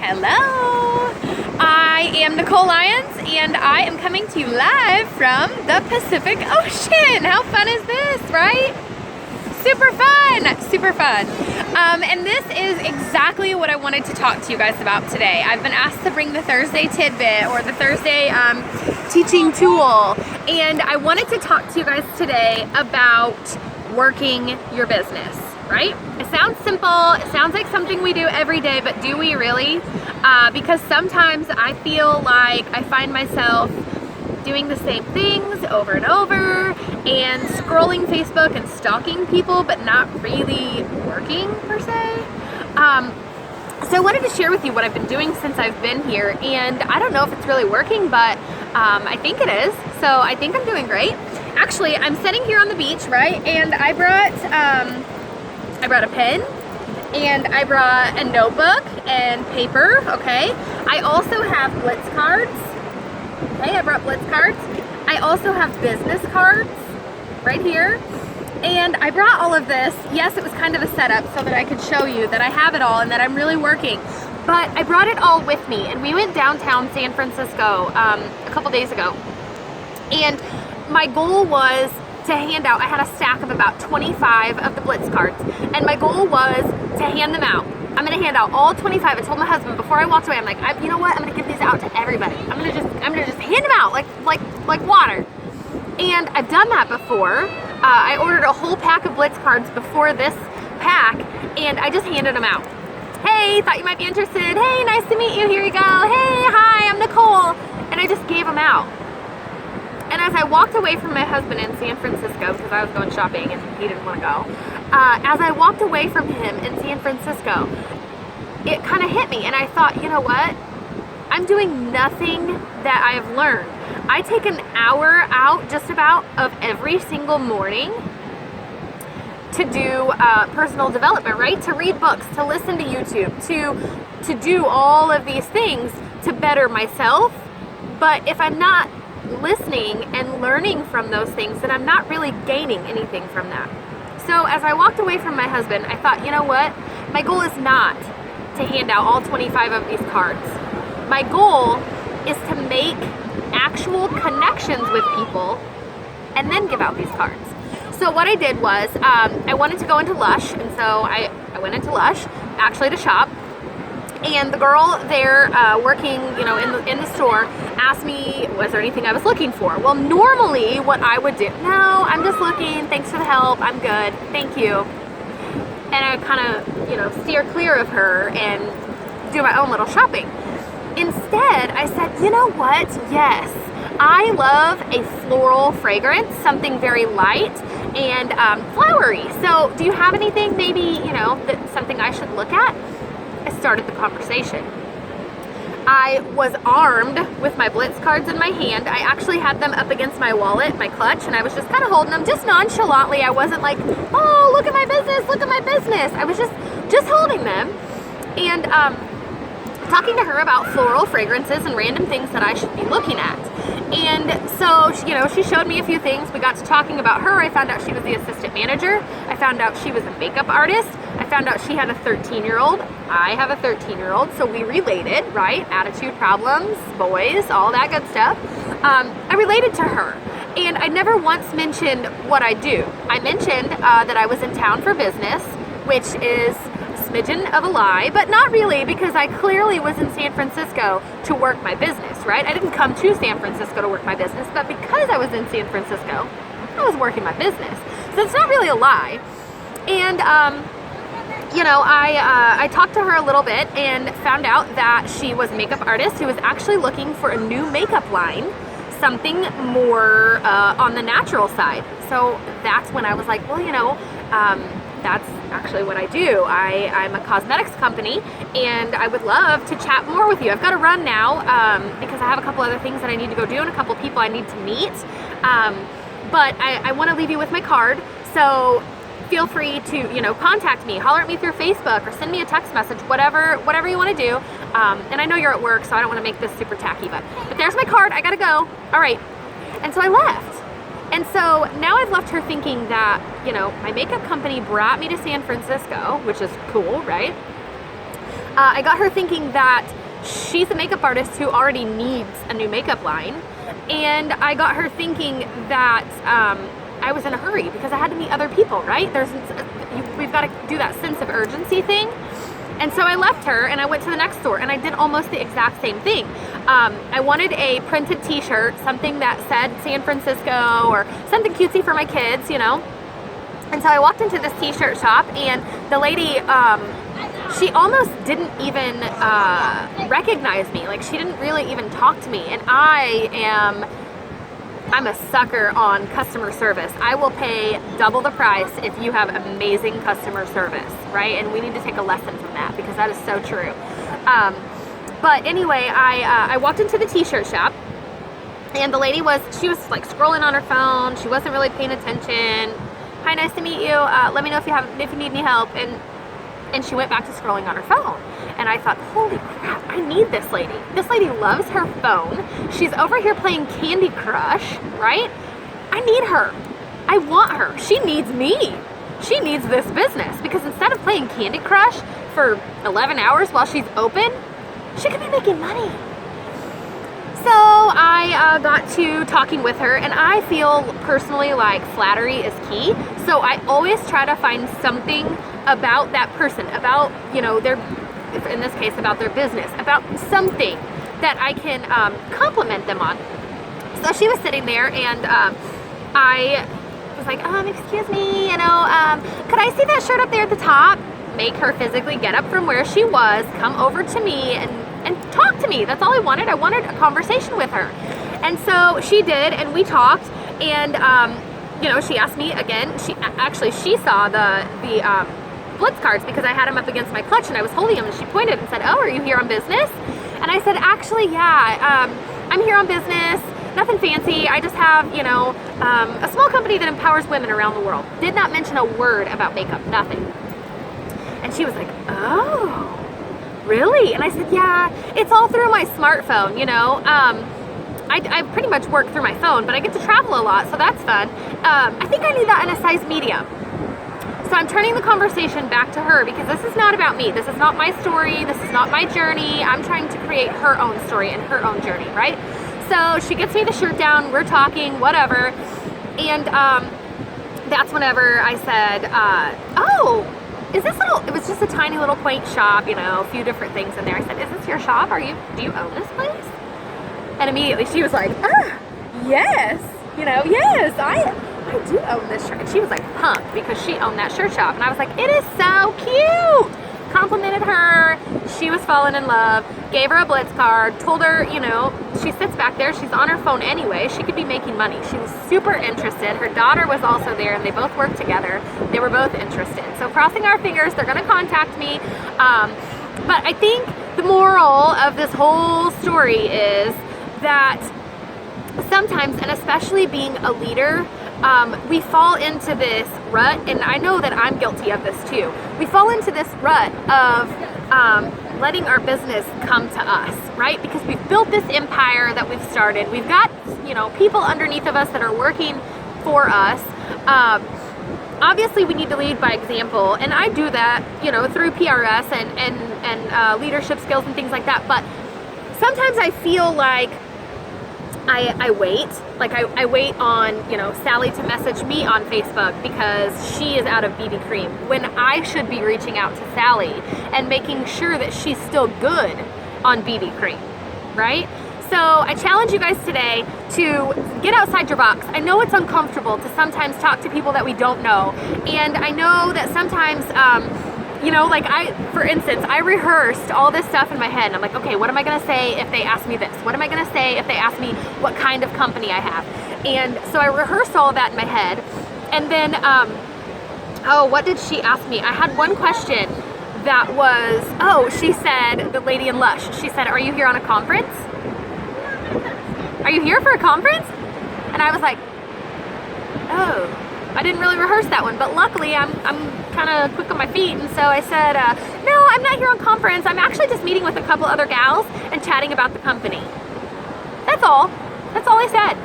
Hello! I am Nicole Lyons and I am coming to you live from the Pacific Ocean. How fun is this, right? Super fun, super fun. And this is exactly what I wanted to talk to you guys about today. I've been asked to bring the Thursday tidbit or the Thursday teaching tool, and I wanted to talk to you guys today about working your business, right? It sounds simple, it sounds like something we do every day, but do we really? Because sometimes I feel like I find myself doing the same things over and over and scrolling Facebook and stalking people, but not really working per se. So I wanted to share with you what I've been doing since I've been here, and I don't know if it's really working, but I think it is. So I think I'm doing great. Actually, I'm sitting here on the beach, right? And I brought a pen, and I brought a notebook and paper, okay? I also have Blitz cards. Okay, I brought Blitz cards. I also have business cards right here. And I brought all of this. Yes, it was kind of a setup so that I could show you that I have it all and that I'm really working. But I brought it all with me, and we went downtown San Francisco a couple days ago. And my goal was to hand out, I had a stack of about 25 of the Blitz cards, and my goal was to hand them out. I'm gonna hand out all 25. I told my husband before I walked away, I'm like, you know what? I'm gonna give these out to everybody. I'm gonna just hand them out like water. And I've done that before. I ordered a whole pack of Blitz cards before this pack, and I just handed them out. Hey, thought you might be interested. Hey, nice to meet you. Here you go. Hey, hi, I'm Nicole. And I just gave them out. And as I walked away from my husband in San Francisco, because I was going shopping and he didn't want to go, as I walked away from him in San Francisco, it kind of hit me, and I thought, you know what? I'm doing nothing that I have learned. I take an hour out just about of every single morning to do personal development, right? To read books, to listen to YouTube, to do all of these things to better myself. But if I'm not listening and learning from those things, then I'm not really gaining anything from that. So as I walked away from my husband, I thought, you know what? My goal is not to hand out all 25 of these cards. My goal is to make actual connections with people and then give out these cards. So what I did was, I wanted to go into Lush, and so I went into Lush, actually to shop. And the girl there working, in the store asked me, was there anything I was looking for? Well, normally what I would do, no, I'm just looking, thanks for the help, I'm good, thank you. And I kind of, steer clear of her and do my own little shopping. Instead, I said, you know what? Yes, I love a floral fragrance, something very light and flowery. So do you have anything maybe, that's something I should look at? I started the conversation. I was armed with my Blitz cards in my hand. I actually had them up against my wallet, my clutch, and I was just kind of holding them just nonchalantly. I wasn't like, oh, look at my business, look at my business. I was just holding them and talking to her about floral fragrances and random things that I should be looking at. And so, she showed me a few things. We got to talking about her. I found out she was the assistant manager. I found out she was a makeup artist. I found out she had a 13-year-old. I have a 13-year-old, so we related, right? Attitude problems, boys, all that good stuff. I related to her, and I never once mentioned what I do. I mentioned that I was in town for business, which is smidgen of a lie, but not really, because I clearly was in San Francisco to work my business, right? I didn't come to San Francisco to work my business, but because I was in San Francisco, I was working my business. So it's not really a lie. And, I talked to her a little bit and found out that she was a makeup artist who was actually looking for a new makeup line, something more on the natural side. So that's when I was like, well, that's actually what I do. I'm a cosmetics company, and I would love to chat more with you. I've got to run now because I have a couple other things that I need to go do and a couple people I need to meet. But I want to leave you with my card, so feel free to contact me, holler at me through Facebook, or send me a text message, whatever you want to do. And I know you're at work, so I don't want to make this super tacky, but there's my card. I gotta go. All right. And so I left. And so now I've left her thinking that, my makeup company brought me to San Francisco, which is cool, right? I got her thinking that she's a makeup artist who already needs a new makeup line, and I got her thinking that I was in a hurry because I had to meet other people, right? We've got to do that sense of urgency thing. And so I left her and I went to the next store and I did almost the exact same thing. I wanted a printed t-shirt, something that said San Francisco or something cutesy for my kids, you know. And so I walked into this t-shirt shop and the lady, she almost didn't even recognize me. Like, she didn't really even talk to me. And I'm a sucker on customer service. I will pay double the price if you have amazing customer service, right? And we need to take a lesson from that because that is so true. But anyway, I walked into the t-shirt shop and the lady she was like scrolling on her phone. She wasn't really paying attention. Hi, nice to meet you. Let me know if you need any help. And she went back to scrolling on her phone. And I thought, holy crap, I need this lady. This lady loves her phone. She's over here playing Candy Crush, right? I need her. I want her. She needs me. She needs this business because instead of playing Candy Crush for 11 hours while she's open, she could be making money. So I got to talking with her, and I feel personally like flattery is key. So I always try to find something about that person, about, you know, in this case, about their business, about something that I can compliment them on. So she was sitting there, and I was like, excuse me, you know, could I see that shirt up there at the top? Make her physically get up from where she was, come over to me, and talk to me. That's all I wanted. I wanted a conversation with her. And so she did, and we talked, and you know, she asked me again. She saw the Blitz cards because I had them up against my clutch and I was holding them, and she pointed and said, oh, are you here on business? And I said, actually, yeah, I'm here on business, nothing fancy. I just have, you know, a small company that empowers women around the world. Did not mention a word about makeup, nothing. And she was like, oh, really? And I said, yeah, it's all through my smartphone, you know. I pretty much work through my phone, but I get to travel a lot, so that's fun. I think I need that in a size medium. So I'm turning the conversation back to her because this is not about me. This is not my story. This is not my journey. I'm trying to create her own story and her own journey, right? So she gets me the shirt down. We're talking, whatever. And that's whenever I said, oh, is this little, it was just a tiny little quaint shop, you know, a few different things in there. I said, is this your shop? Do you own this place? And immediately she was like, yes, you know, yes, I do own this shirt. And she was like pumped because she owned that shirt shop. And I was like, it is so cute. Complimented her. She was falling in love. Gave her a Blitz card. Told her, you know, she sits back there. She's on her phone anyway. She could be making money. She was super interested. Her daughter was also there, and they both worked together. They were both interested. So crossing our fingers, they're going to contact me. But I think the moral of this whole story is that sometimes, and especially being a leader, we fall into this rut, and I know that I'm guilty of this too. We fall into this rut of letting our business come to us, right? Because we've built this empire that we've started. We've got, you know, people underneath of us that are working for us. Obviously, we need to lead by example, and I do that, you know, through PRS and leadership skills and things like that. But sometimes I feel like I wait. Like I wait on, you know, Sally to message me on Facebook because she is out of BB cream, when I should be reaching out to Sally and making sure that she's still good on BB cream, right? So I challenge you guys today to get outside your box. I know it's uncomfortable to sometimes talk to people that we don't know, and I know that sometimes you know, like for instance, I rehearsed all this stuff in my head, and I'm like, okay, what am I gonna say if they ask me this? What am I gonna say if they ask me what kind of company I have? And so I rehearsed all of that in my head, and then, oh, what did she ask me? I had one question that was, oh, she said, the lady in Lush, she said, are you here on a conference? Are you here for a conference? And I was like, oh. I didn't really rehearse that one, but luckily I'm kind of quick on my feet, and so I said, no, I'm not here on conference. I'm actually just meeting with a couple other gals and chatting about the company. That's all. That's all I said.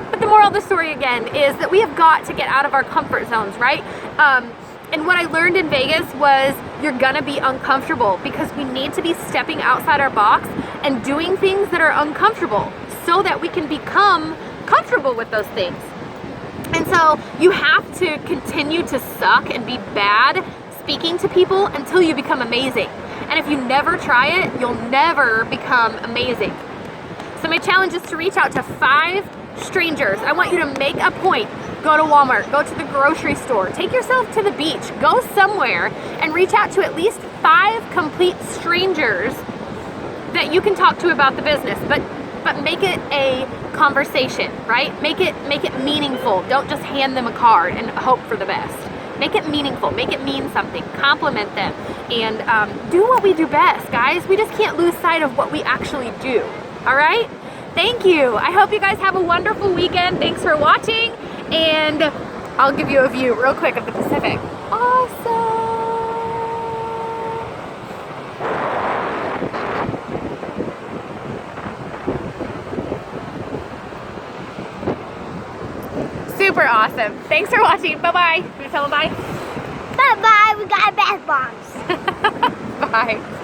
But the moral of the story again is that we have got to get out of our comfort zones, right? And what I learned in Vegas was you're gonna be uncomfortable because we need to be stepping outside our box and doing things that are uncomfortable so that we can become comfortable with those things. And so you have to continue to suck and be bad speaking to people until you become amazing. And if you never try it, you'll never become amazing. So my challenge is to reach out to 5 strangers. I want you to make a point. Go to Walmart, go to the grocery store, take yourself to the beach, go somewhere and reach out to at least 5 complete strangers that you can talk to about the business. But make it a conversation, right? Make it meaningful. Don't just hand them a card and hope for the best. Make it meaningful, make it mean something, compliment them, and do what we do best, guys. We just can't lose sight of what we actually do, all right? Thank you. I hope you guys have a wonderful weekend. Thanks for watching, and I'll give you a view real quick of the Pacific. Awesome. Super awesome. Thanks for watching. Bye-bye. Can you tell them bye? Bye-bye. We got bath bombs. Bye.